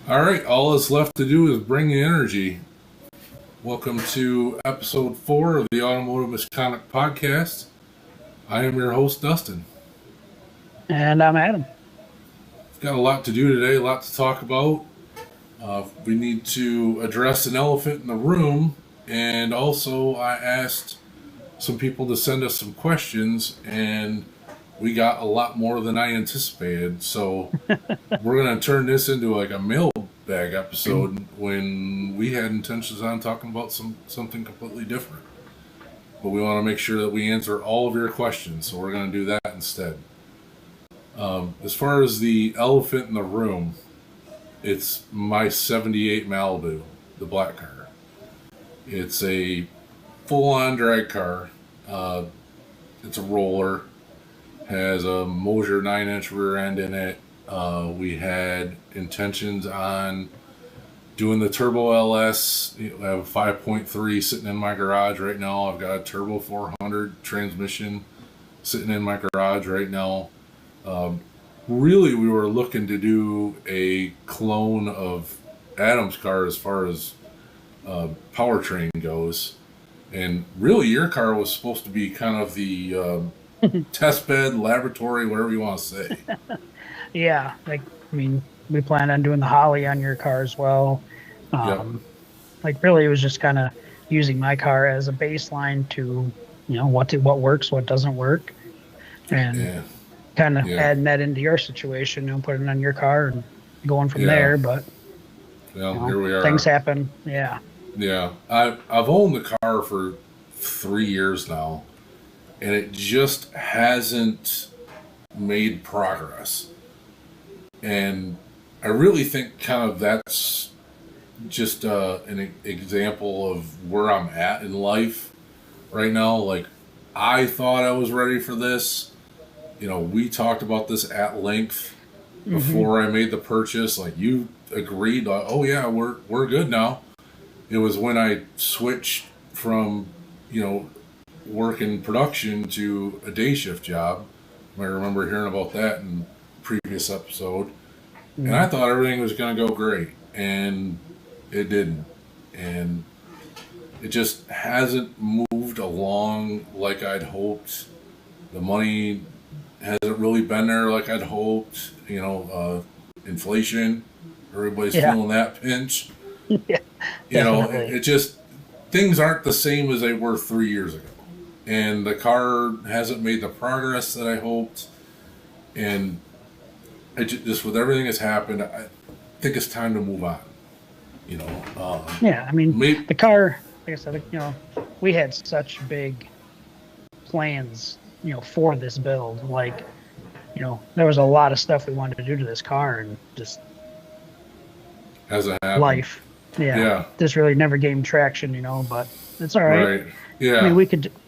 All right, all that's left to do is bring the energy. Welcome to episode 4 of the Automotive Misconduct podcast. I am your host, Dustin. And I'm Adam. We've got a lot to do today, a lot to talk about. We need to address an elephant in the room, and also I asked some people to send us some questions, and we got a lot more than I anticipated. So we're going to turn this into like a mailbag episode when we had intentions on talking about something completely different. But we want to make sure that we answer all of your questions, so we're going to do that instead. As far as the elephant in the room, it's my 78 Malibu, the black car. It's a full-on drag car. It's a roller. Has a Mosier 9-inch rear end in it. We had intentions on doing the Turbo LS. I have a 5.3 sitting in my garage right now. I've got a Turbo 400 transmission sitting in my garage right now. Really, we were looking to do a clone of Adam's car as far as powertrain goes. And really, your car was supposed to be kind of the test bed, laboratory, whatever you want to say. Yeah, we plan on doing the Holly on your car as well. Yep. Really, it was just kind of using my car as a baseline to, what works, what doesn't work, and kind of adding that into your situation, putting it on your car and going from there. But here we are. Things happen. Yeah. Yeah, I've owned the car for 3 years now, and it just hasn't made progress. And I really think kind of that's just an example of where I'm at in life right now. Like, I thought I was ready for this. We talked about this at length before I made the purchase. Like, you agreed, like, oh yeah, we're good now. It was when I switched from, working production to a day shift job. I remember hearing about that in the previous episode. And I thought everything was going to go great. And it didn't. And it just hasn't moved along like I'd hoped. The money hasn't really been there like I'd hoped. Inflation. Everybody's feeling that pinch. Yeah, it just, things aren't the same as they were 3 years ago. And the car hasn't made the progress that I hoped. And just with everything that's happened, I think it's time to move on. The car, like I said, we had such big plans, for this build. There was a lot of stuff we wanted to do to this car, and just hasn't happened. Life. Yeah. This really never gained traction, but it's all right. Right. Yeah.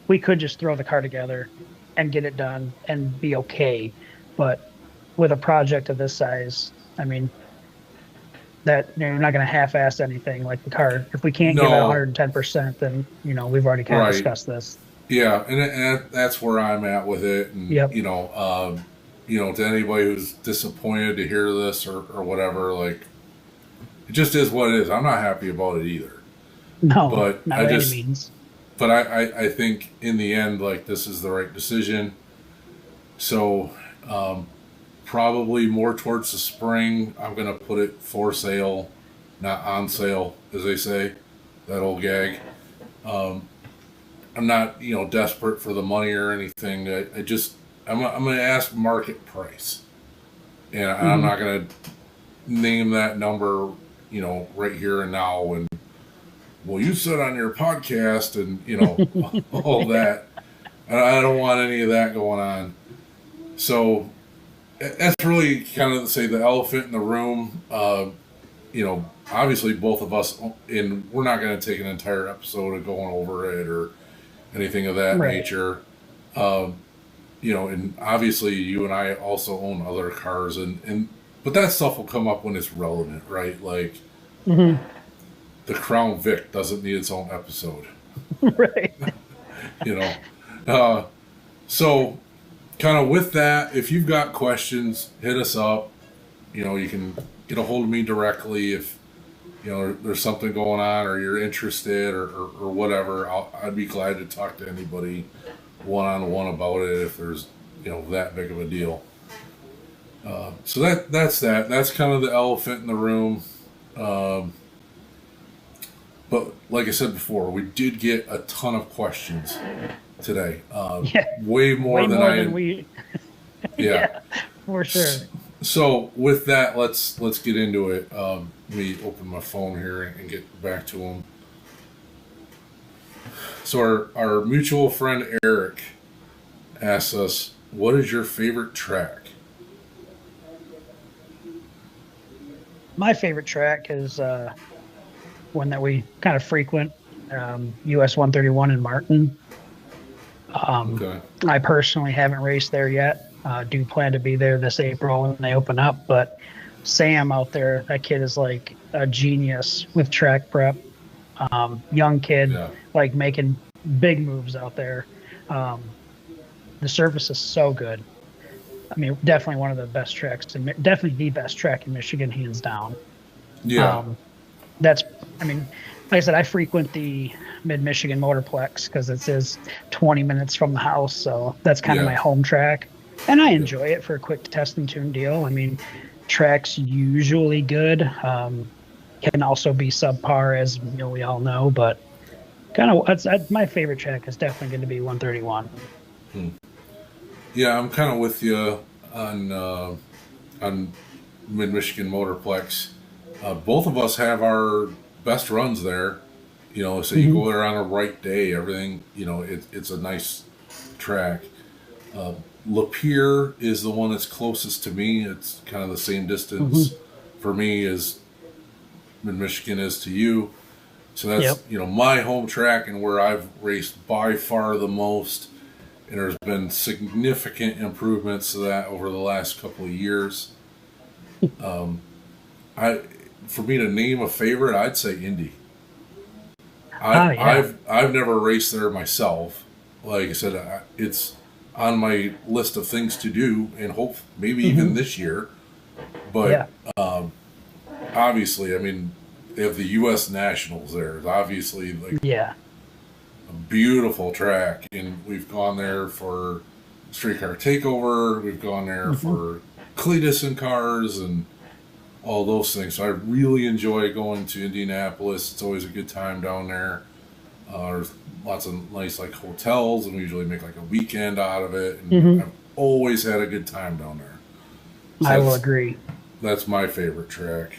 We could just throw the car together and get it done and be okay. But with a project of this size, that you're not going to half-ass anything like the car. If we can't give it 110%, then, we've already kind of discussed this. Yeah. And that's where I'm at with it. And, to anybody who's disappointed to hear this or whatever, like, it just is what it is. I'm not happy about it either. No, but not by any means. But I think in the end, like, this is the right decision. So probably more towards the spring, I'm going to put it for sale, not on sale, as they say, that old gag. I'm not, desperate for the money or anything. I'm going to ask market price. And I'm not going to name that number, right here and now. And, well, you said on your podcast and, all that. I don't want any of that going on. So that's really kind of, say, the elephant in the room. Obviously both of us, and we're not going to take an entire episode of going over it or anything of that nature. And obviously you and I also own other cars, but that stuff will come up when it's relevant, right? Like, the Crown Vic doesn't need its own episode. Right. So kind of with that, if you've got questions, hit us up. you can get a hold of me directly if there's something going on or you're interested or whatever. I'd be glad to talk to anybody one on one about it if there's that big of a deal. So that's kind of the elephant in the room. But like I said before, we did get a ton of questions today. Way more than we. Yeah, for sure. So with that, let's get into it. Let me open my phone here and get back to them. So our mutual friend Eric asks us, "What is your favorite track?" My favorite track is one that we kind of frequent, US 131 in Martin. Okay. I personally haven't raced there yet. Do plan to be there this April when they open up, but Sam out there, that kid is like a genius with track prep. Young kid, like making big moves out there. The surface is so good. I mean, definitely one of the best tracks, definitely the best track in Michigan, hands down. Yeah. Like I said, I frequent the Mid-Michigan Motorplex because it is 20 minutes from the house. So that's kind of my home track. And I enjoy it for a quick test and tune deal. I mean, track's usually good. Can also be subpar, as we all know. But kind of my favorite track is definitely going to be 131. Yeah, I'm kind of with you on Mid-Michigan Motorplex. Both of us have our best runs there. So you go there on a right day, everything, it's a nice track. Lapeer is the one that's closest to me. It's kind of the same distance for me as Mid-Michigan is to you. So that's, my home track and where I've raced by far the most. And there's been significant improvements to that over the last couple of years. For me to name a favorite, I'd say Indy. I've never raced there myself. Like I said, it's on my list of things to do, and hope maybe even this year. But obviously, I mean, they have the U.S. Nationals there. It's obviously a beautiful track, and we've gone there for Streetcar Takeover. We've gone there for Cletus and cars and all those things. So I really enjoy going to Indianapolis. It's always a good time down there. There's lots of nice hotels, and we usually make a weekend out of it. And I've always had a good time down there. So I will agree. That's my favorite track.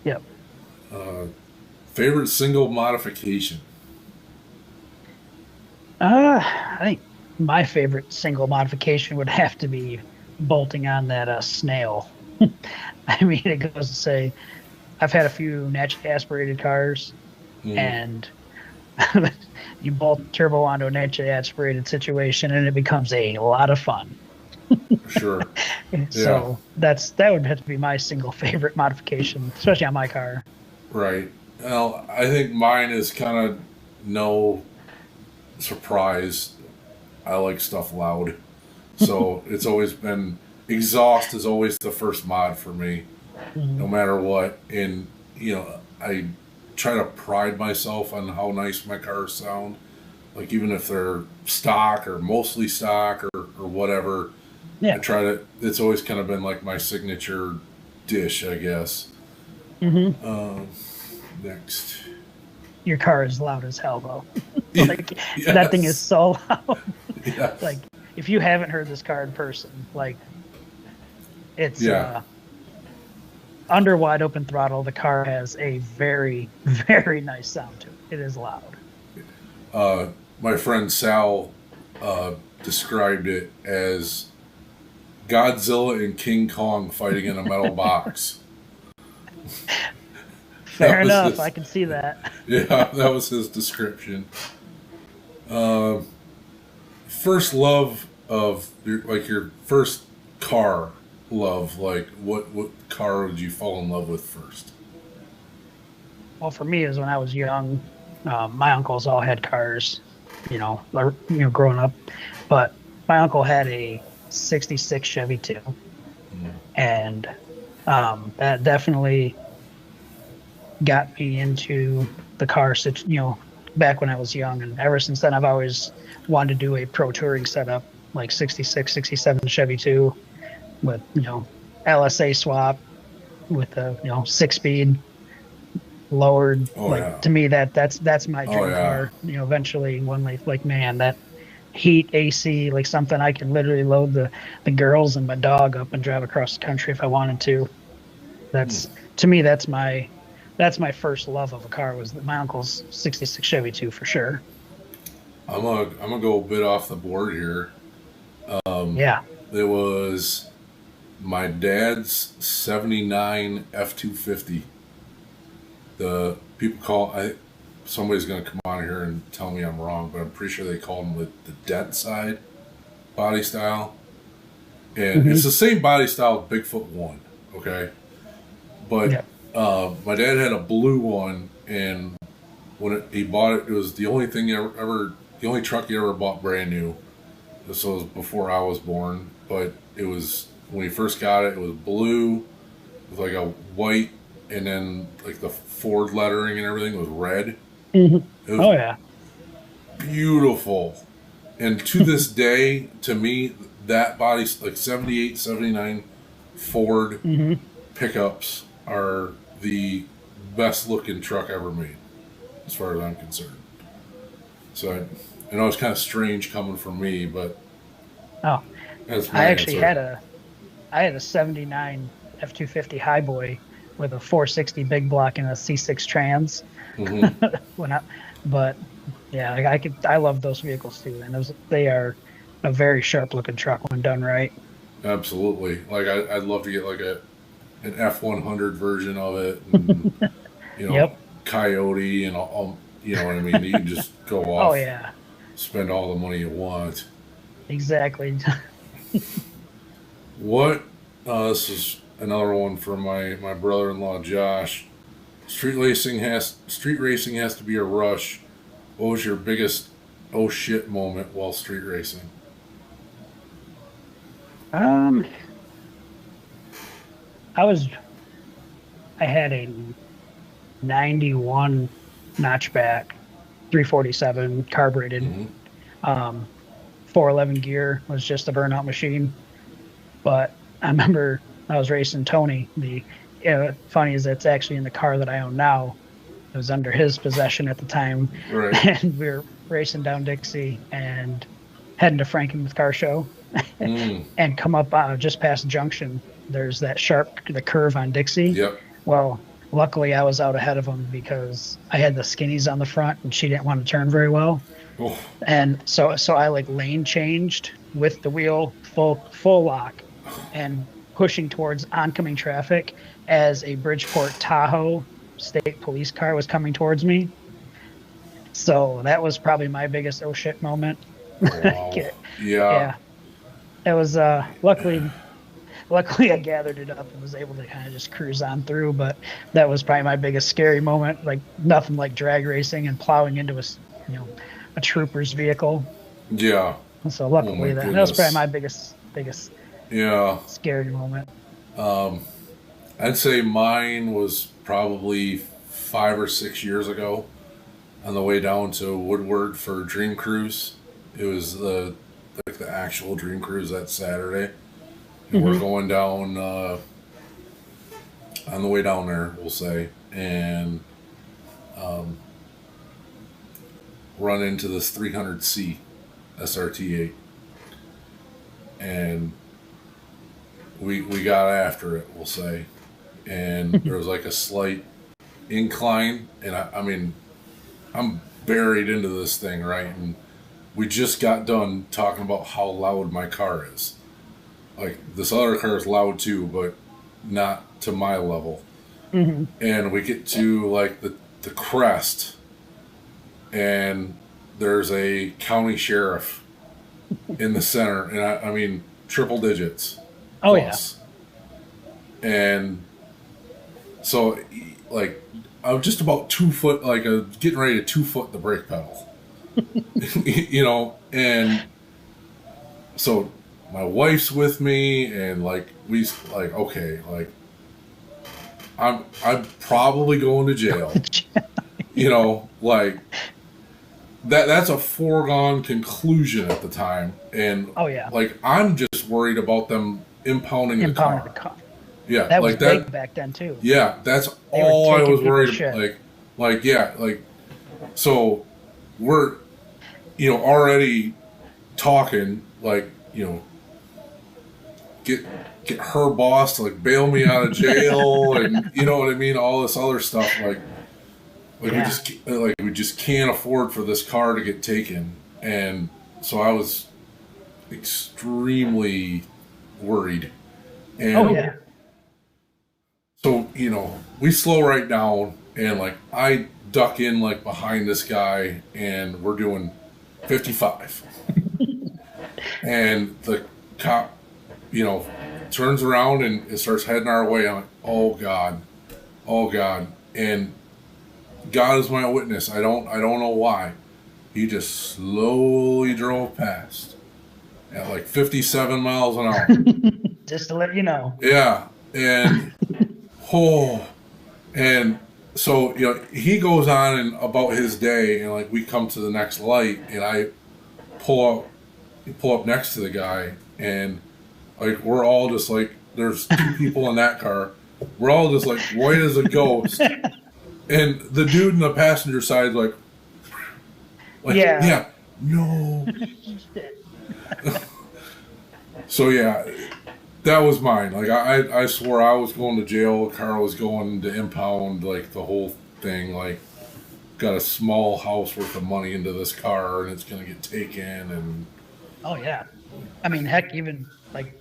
Yep. Favorite single modification? I think my favorite single modification would have to be bolting on that snail. I mean, it goes to say, I've had a few naturally aspirated cars, and you bolt turbo onto a naturally aspirated situation, and it becomes a lot of fun. Sure. So that would have to be my single favorite modification, especially on my car. Right. Well, I think mine is kind of no surprise. I like stuff loud. So it's always been, exhaust is always the first mod for me, no matter what. And, I try to pride myself on how nice my cars sound. Like, even if they're stock or mostly stock or whatever, I try to, it's always kind of been my signature dish, I guess. Next. Your car is loud as hell, though. That thing is so loud. Yes. If you haven't heard this car in person, it's under wide open throttle. The car has a very, very nice sound to it. It is loud. My friend Sal described it as Godzilla and King Kong fighting in a metal box. Fair enough. I can see that. Yeah, that was his description. First love of your first car love. What car did you fall in love with first? Well, for me, it was when I was young. My uncles all had cars, growing up. But my uncle had a '66 Chevy too, and That definitely got me into the car, back when I was young. And ever since then, I've always wanted to do a pro touring setup, like 66, 67 Chevy 2 with, LSA swap with a, 6 speed lowered. Oh Like, yeah. to me, that's my Oh dream yeah. car. Eventually one like, man, that heat AC, like something I can literally load the girls and my dog up and drive across the country if I wanted to. Hmm. That's to me, that's my first love of a car was my uncle's 66 Chevy 2 for sure. I'm gonna go a bit off the board here. Yeah. It was my dad's '79 F-250. The people call I somebody's gonna come on here and tell me I'm wrong, but I'm pretty sure they call them the dent side body style, and Hmm. it's the same body style as Bigfoot one. Okay, but Yeah. my dad had a blue one, and when he bought it, it was the only thing the only truck he ever bought brand new. This was before I was born, but it was when he first got it. It was blue with like a white, and then like the Ford lettering and everything was red. Hmm. It was Oh yeah. beautiful, and to this day, to me, that body like 78, 79 Ford Hmm. pickups are the best looking truck ever made, as far as I'm concerned. So I know it's kind of strange coming from me, but Oh, that's I my actually answer. had a 79 F-250 Highboy with a 460 big block and a C6 trans Hmm. when I, but yeah, like I love those vehicles too, and they are a very sharp looking truck when done right. Absolutely. Like I'd love to get like an F-100 version of it, and you know, Yep. Coyote, and you know what I mean. You can just go Oh off, yeah, spend all the money you want. exactly. What? This is another one from my brother-in-law Josh. Street racing has to be a rush. What was your biggest oh shit moment while street racing? Um, I was I had a 91 notchback 347 carbureted. Hmm. Um, 411 gear was just a burnout machine. But I remember I was racing Tony. Funny is it's actually in the car that I own now. It was under his possession at the time, Right. and we were racing down Dixie and heading to Frankenmuth Car Show, Mm. and come up just past Junction. There's the curve on Dixie. Yep. Well, luckily I was out ahead of him because I had the skinnies on the front, and she didn't want to turn very well. Oh. And so I like lane changed with the wheel full lock and pushing towards oncoming traffic as a Bridgeport Tahoe state police car was coming towards me. So that was probably my biggest oh shit moment. Oh wow. Yeah. Yeah. It was luckily I gathered it up and was able to kind of just cruise on through, but that was probably my biggest scary moment. Like nothing like drag racing and plowing into you know a trooper's vehicle. Yeah. So Oh my luckily that was probably goodness. my biggest Yeah. scary moment. Um, I'd say mine was probably 5 or 6 years ago on the way down to Woodward for Dream Cruise. It was the actual Dream Cruise that Saturday, and we're Hmm. going down on the way down there, we'll say, and um, run into this 300C SRT8, and we got after it, we'll say, and there was like a slight incline, and I mean, I'm buried into this thing, right? And we just got done talking about how loud my car is. Like this other car is loud too, but not to my level. Hmm. And we get to like the crest, and there's a county sheriff in the center, and I mean triple digits Oh yeah. plus. And so, like, I'm just about 2 foot, like, getting ready to 2 foot the brake pedal, you know. And so, my wife's with me, and like, we like, okay, like, I'm probably going to jail. You know, like that's a foregone conclusion at the time. And oh yeah, like I'm just worried about them impounding the car. Yeah, that was like big that back then too. Yeah, that's They were all I taking was people's worried about. shit. Like yeah, like so we're already talking like get her boss to like bail me out of jail and you know what I mean, all this other stuff like Yeah. we just can't afford for this car to get taken. And so I was extremely worried. And Oh yeah. so, we slow right down and like I duck in like behind this guy and we're doing 55. And the cop, turns around and it starts heading our way. I'm like, oh God. Oh God. And God is my witness. I don't know why. He just slowly drove past at like 57 miles an hour. Just to let you know. Yeah. And and so he goes on and about his day, and like we come to the next light, and I pull up next to the guy, and like we're all just like, there's two people in that car. We're all just like white as a ghost. And the dude in the passenger side is like yeah, no. So yeah, that was mine. Like I swore I was going to jail. Carl was going to impound, like the whole thing. Like, got a small house worth of money into this car, and it's gonna get taken. And oh yeah, I mean, heck, even like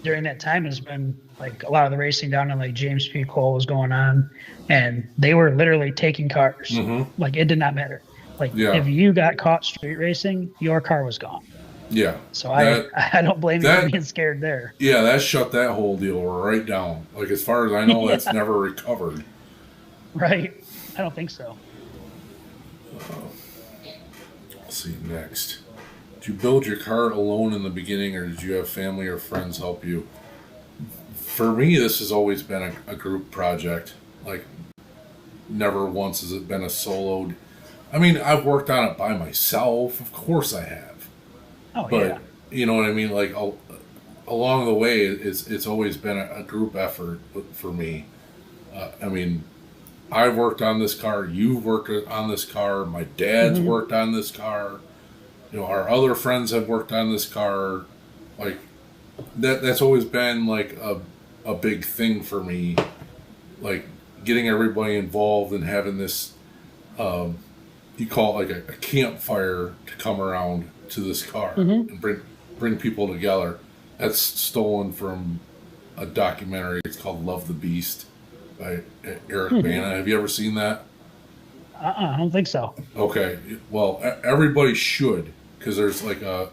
during that time has been like a lot of the racing down in like James P. Cole was going on, and they were literally taking cars. Mm-hmm. Like it did not matter. Like if you got caught street racing, your car was gone. Yeah. So I don't blame you for being scared there. Yeah, that shut that whole deal right down. Like as far as I know, that's never recovered. Right. I don't think so. Let's see next. Did you build your car alone in the beginning, or did you have family or friends help you? For me, this has always been a group project. Like, never once has it been a soloed. I mean, I've worked on it by myself. Of course I have. Oh, but, yeah. you know what I mean? Like, along the way, it's always been a group effort for me. I mean, I've worked on this car. You've worked on this car. My dad's worked on this car. Our other friends have worked on this car. Like, that's always been like a big thing for me. Like, getting everybody involved and having this, you call it like a campfire to come around to this car and bring people together. That's stolen from a documentary. It's called Love the Beast by Eric Bana. Have you ever seen that? I don't think so. Okay. Well, everybody should, because there's like a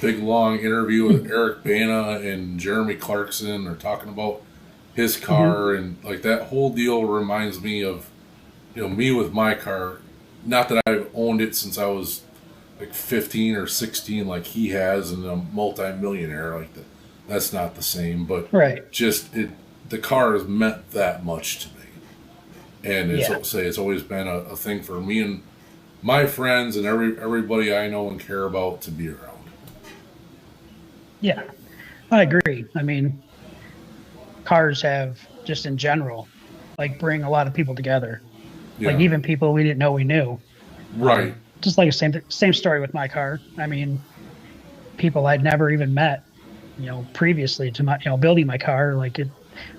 big long interview with Eric Bana and Jeremy Clarkson. They're talking about his car, and like that whole deal reminds me of me with my car. Not that I've owned it since I was like 15 or 16 like he has, and a multi-millionaire like that. That's not the same, but just the car has meant that much to me. And it's always been a thing for me and my friends and everybody I know and care about to be around. Yeah, I agree. I mean, cars have, just in general, like bring a lot of people together. Yeah. Like even people we didn't know we knew. Right. Just like the same story with my car. I mean, people I'd never even met, previously to my, building my car. Like it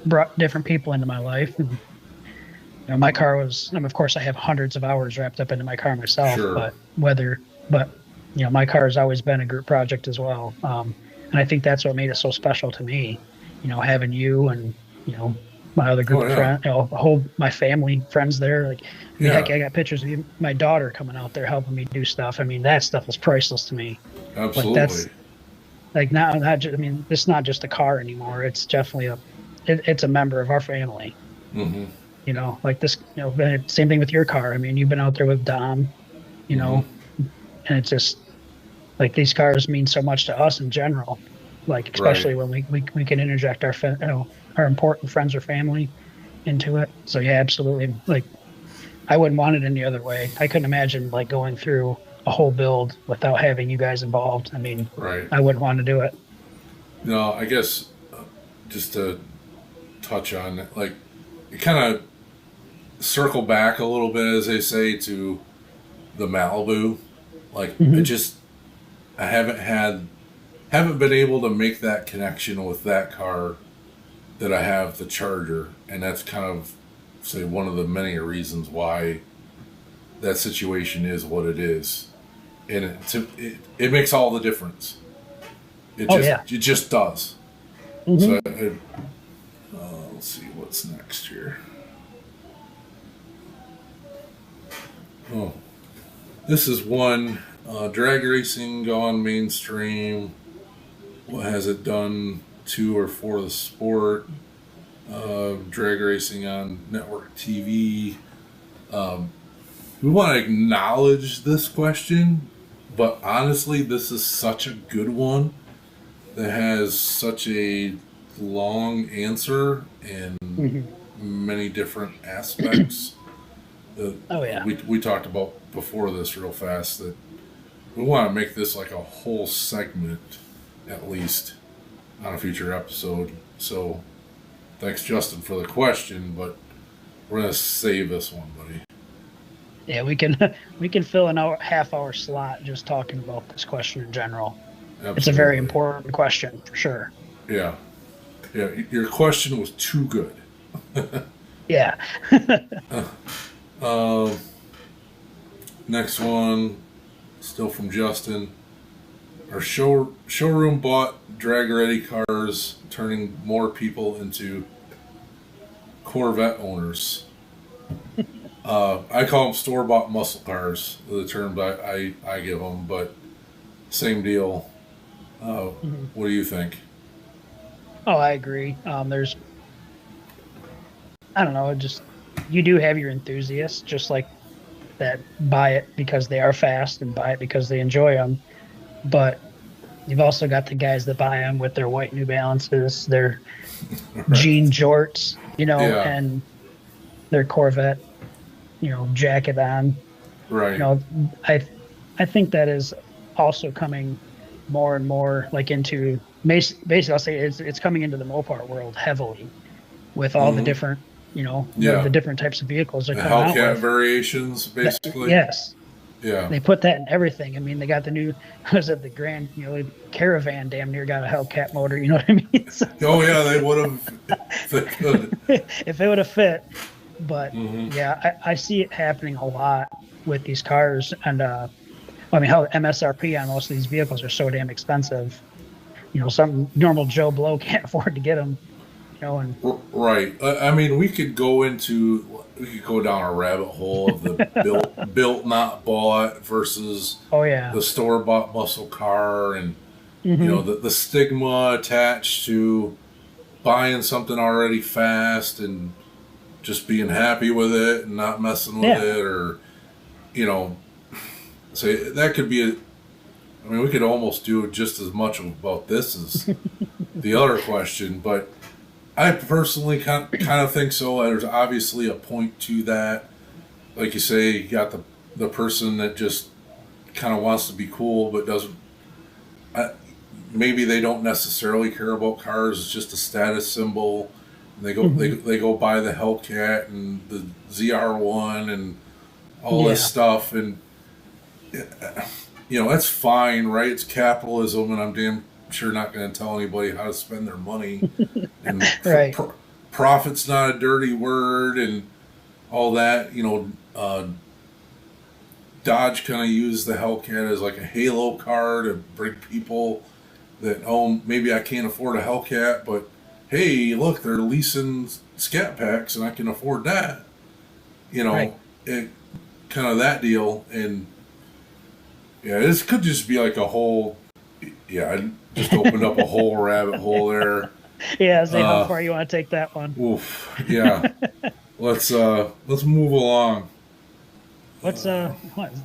brought different people into my life. And, my car was, of course I have hundreds of hours wrapped up into my car myself, sure. but my car has always been a group project as well. And I think that's what made it so special to me, having you and, my other group of friends, my family friends there. Like, heck, I got pictures of my daughter coming out there helping me do stuff. I mean, that stuff is priceless to me. Absolutely. Like that's like it's not just a car anymore. It's definitely it's a member of our family. Mm-hmm. Like this, same thing with your car. I mean, you've been out there with Dom, and it's just like these cars mean so much to us in general. Like, especially when we can interject our important friends or family into it. So yeah, absolutely. Like I wouldn't want it any other way. I couldn't imagine like going through a whole build without having you guys involved. I mean, Right. I wouldn't want to do it. No, I guess just to touch on it, like it kind of circle back a little bit, as they say, to the Malibu. Like Mm-hmm. I haven't been able to make that connection with that car that I have the Charger, and that's kind of say one of the many reasons why that situation is what it is, and it makes all the difference. Oh yeah. It just does. Mm-hmm. So let's see what's next here. Oh, this is one drag racing gone mainstream. What has it done to or for the sport? Drag racing on network TV. We want to acknowledge this question, but honestly, this is such a good one that has such a long answer and Mm-hmm. many different aspects that Oh yeah. we talked about before this real fast, that we want to make this like a whole segment at least on a future episode. So thanks, Justin, for the question, but we're going to save this one, buddy. Yeah, we can we can fill an half-hour slot just talking about this question in general. Absolutely. It's a very important question for sure. Yeah. Yeah. Your question was too good. Yeah. Next one, still from Justin. Our showroom bought drag ready cars, turning more people into Corvette owners. I call them store-bought muscle cars, the term I give them, but same deal. Mm-hmm. What do you think? Oh, I agree. I don't know, just you do have your enthusiasts, just like that buy it because they are fast and buy it because they enjoy them. But you've also got the guys that buy them with their white New Balances, their Right. jean jorts, Yeah. and their Corvette, jacket on. Right. I think that is also coming more and more like into basically I'll say it's coming into the Mopar world heavily with all the different the different types of vehicles they're The coming out Hellcat with. variations, basically. Yes, Yeah. they put that in everything. I mean, they got the new was it the Grand Caravan damn near got a Hellcat motor. You know what I mean? So, Oh yeah, they would have. They could. if it would have fit. But Mm-hmm. yeah, I see it happening a lot with these cars, and I mean, how MSRP on most of these vehicles are so damn expensive. Some normal Joe Blow can't afford to get them. And Right. I mean, we could go down a rabbit hole of the built not bought versus oh yeah, the store bought muscle car, and mm-hmm. the stigma attached to buying something already fast and just being happy with it and not messing with it, or say that could be I mean, we could almost do just as much about this as the other question, but I personally kind of think so. There's obviously a point to that. Like you say, you got the person that just kind of wants to be cool, but doesn't. Maybe they don't necessarily care about cars. It's just a status symbol. And they go buy the Hellcat and the ZR1 and all this stuff, and that's fine, right? It's capitalism, and I'm damn sure not going to tell anybody how to spend their money. And right. Profit's not a dirty word, and all that. Dodge kind of used the Hellcat as like a halo car to bring people that, maybe I can't afford a Hellcat, but hey, look, they're leasing Scat Packs and I can afford that. Right. It kind of that deal. And yeah, this could just be like a whole. Yeah, I just opened up a whole rabbit hole there. Yeah, how far you want to take that one? Oof. Yeah. Let's move along. What's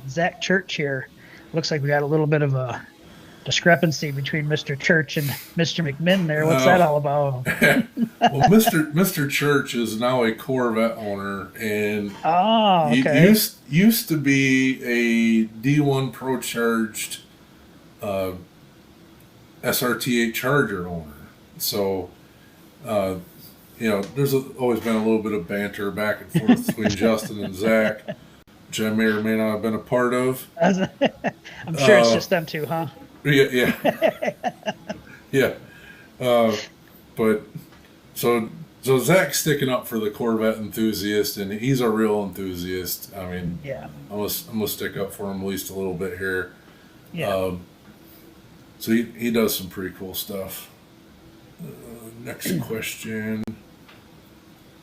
Zach Church here? Looks like we got a little bit of a discrepancy between Mr. Church and Mr. McMinn there. What's that all about? Well, Mr. Church is now a Corvette owner, and okay. used to be a D1 Pro Charged SRT8 Charger owner. So, there's always been a little bit of banter back and forth between Justin and Zach, which I may or may not have been a part of. I'm sure it's just them two, huh? Yeah. Yeah. But so Zach's sticking up for the Corvette enthusiast, and he's a real enthusiast. I mean, yeah, I'm gonna stick up for him at least a little bit here. Yeah. So he does some pretty cool stuff. Next question.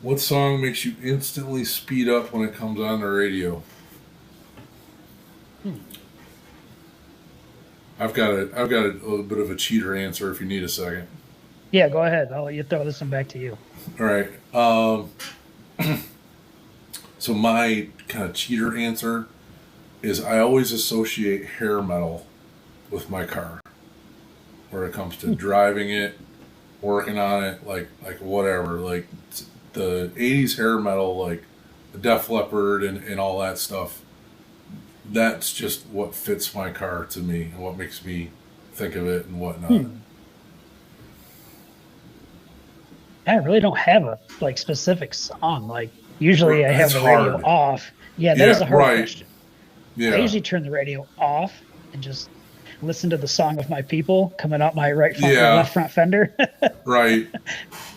What song makes you instantly speed up when it comes on the radio? I've got a little bit of a cheater answer if you need a second. Yeah, go ahead. I'll let you throw this one back to you. All right. So my kind of cheater answer is I always associate hair metal with my car, where it comes to driving it, working on it, like whatever, like the 80s hair metal, like the Def Leppard and all that stuff. That's just what fits my car to me and what makes me think of it and whatnot. I really don't have a specific song. Like usually I have the radio off. Yeah, that is a hard question. Yeah. I usually turn the radio off and just listen to the song of my people coming out my left front fender. Right.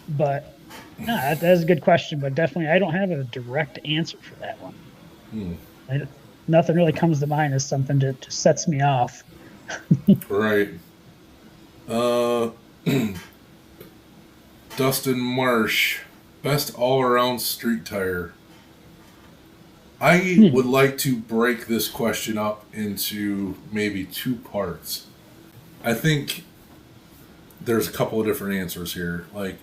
But no, that is a good question. But definitely, I don't have a direct answer for that one. Nothing really comes to mind as something that just sets me off. Right. Dustin Marsh, best all-around street tire. I would like to break this question up into maybe two parts. I think there's a couple of different answers here. Like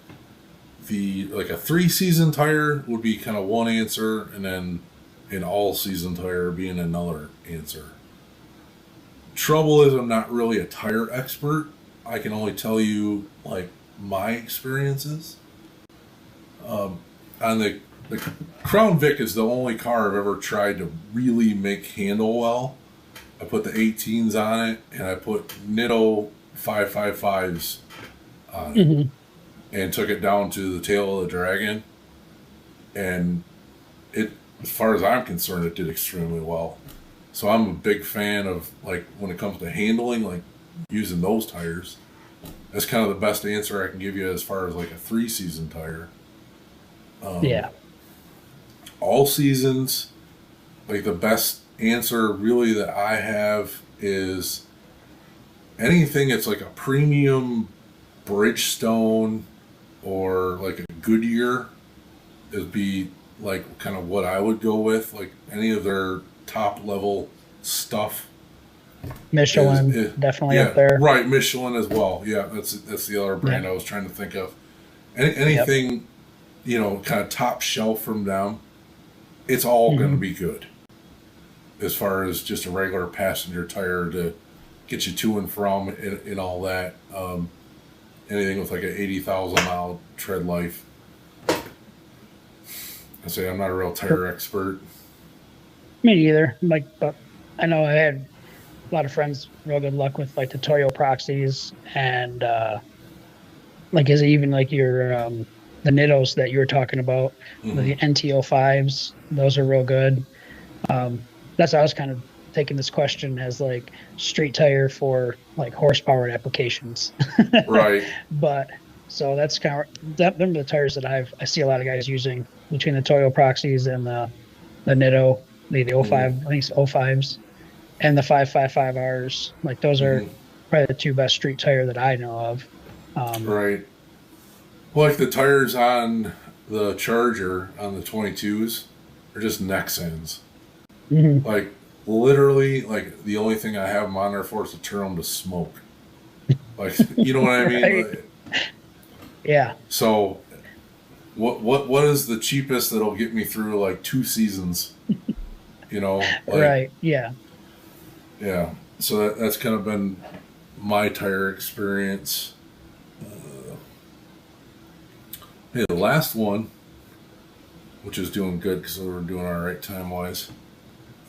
a 3-season tire would be kind of one answer, and then an all-season tire being another answer. Trouble is I'm not really a tire expert. I can only tell you like my experiences. On the Crown Vic is the only car I've ever tried to really make handle well. I put the 18s on it, and I put Nitto 555s on it, and took it down to the tail of the Dragon. And it, as far as I'm concerned, it did extremely well. So I'm a big fan of, like, when it comes to handling, like, using those tires. That's kind of the best answer I can give you as far as, like, a 3-season tire. All seasons, like, the best answer really that I have is anything that's like a premium Bridgestone or like a Goodyear would be like kind of what I would go with. Like any of their top level stuff. Michelin is definitely up there. Right, Michelin as well. Yeah, that's the other brand I was trying to think of. Anything, kind of top shelf from them, it's all going to be good. As far as just a regular passenger tire to get you to and from and all that. Anything with like an 80,000 mile tread life. I say I'm not a real tire expert. Me either. But I know I had a lot of friends real good luck with like the Toyo Proxies and is it even like your the Nittos that you were talking about, the NTO5s, those are real good. That's why I was kind of taking this question as like street tire for like horsepower applications. Right. But so that's kind of them are the tires that I see a lot of guys using between the Toyo Proxies and the Nitto, the 05, I think it's 05s, and the 555Rs. Like those are probably the two best street tire that I know of. Right. Well, like the tires on the Charger on the 22s are just Nexans. Like literally, like the only thing I have them on there for is to turn them to smoke. Like, you know what I mean? Right. Like, yeah. So, what is the cheapest that'll get me through like 2 seasons? Like, right. Yeah. Yeah. So that's kind of been my tire experience. Hey, the last one, which is doing good because we were doing all right time-wise,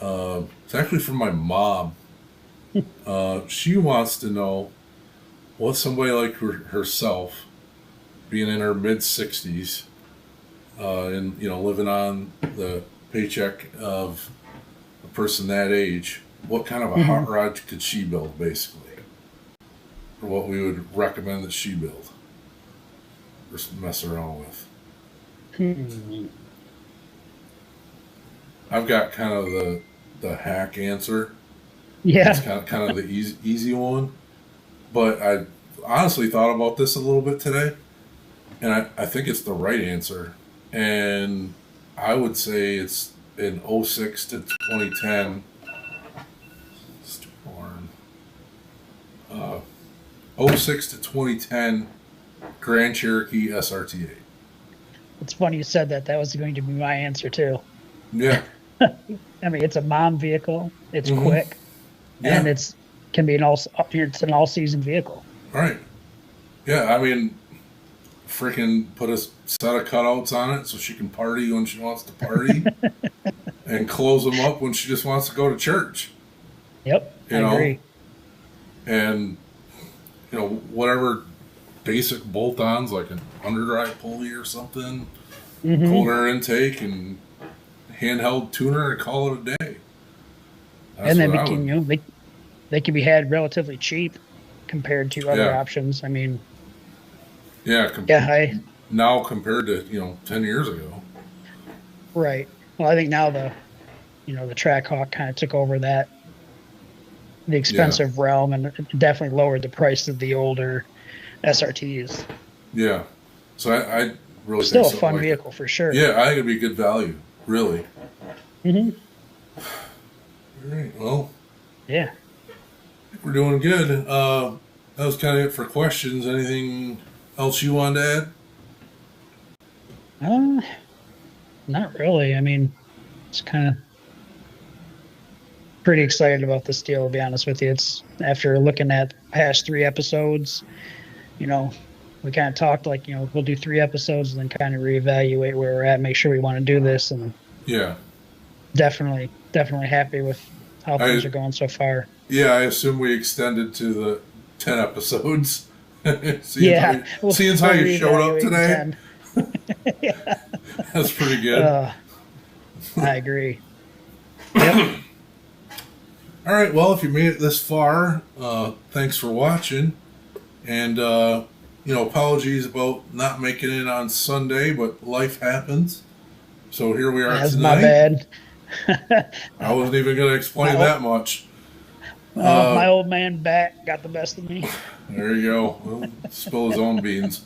it's actually from my mom. She wants to know what somebody like herself, being in her mid-60s, and living on the paycheck of a person that age, what kind of a hot rod could she build, basically, or what we would recommend that she build or mess around with. I've got kind of the hack answer. Yeah, it's kind of the easy one, but I honestly thought about this a little bit today, and I think it's the right answer. And I would say it's in 06 to 2010. 06 to 2010 Grand Cherokee SRT8. it's funny you said that. That was going to be my answer too. Yeah. I mean, it's a mom vehicle. It's quick, and it's an all-season vehicle. Right. Yeah, I mean, freaking put a set of cutouts on it so she can party when she wants to party, and close them up when she just wants to go to church. Yep, I agree. And whatever basic bolt-ons, like an underdrive pulley or something, cold air intake, and handheld tuner, and call it a day. And then they can be had relatively cheap compared to other options. I mean, now compared to 10 years ago. Right. Well, I think now the Trackhawk kind of took over the expensive realm, and it definitely lowered the price of the older SRTs. Yeah. So I really still think a fun vehicle for sure. Yeah, I think it'd be good value, really. All right. Well. Yeah. I think we're doing good. That was kind of it for questions. Anything else you wanted to add? Not really. I mean, it's kind of pretty excited about this deal, to be honest with you. It's after looking at past 3 episodes, we kind of talked like, we'll do 3 episodes and then kind of reevaluate where we're at, make sure we want to do this. And definitely happy with how things are going so far. Yeah, I assume we extended to the 10 episodes. Seeing how you showed up today. That's pretty good. I agree. Yep. All right, well, if you made it this far, thanks for watching. And, apologies about not making it on Sunday, but life happens. So here we are That's tonight. my bad. I wasn't even going to explain that much. My old man back got the best of me. There you go. Well, spill his own beans.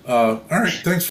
All right, thanks.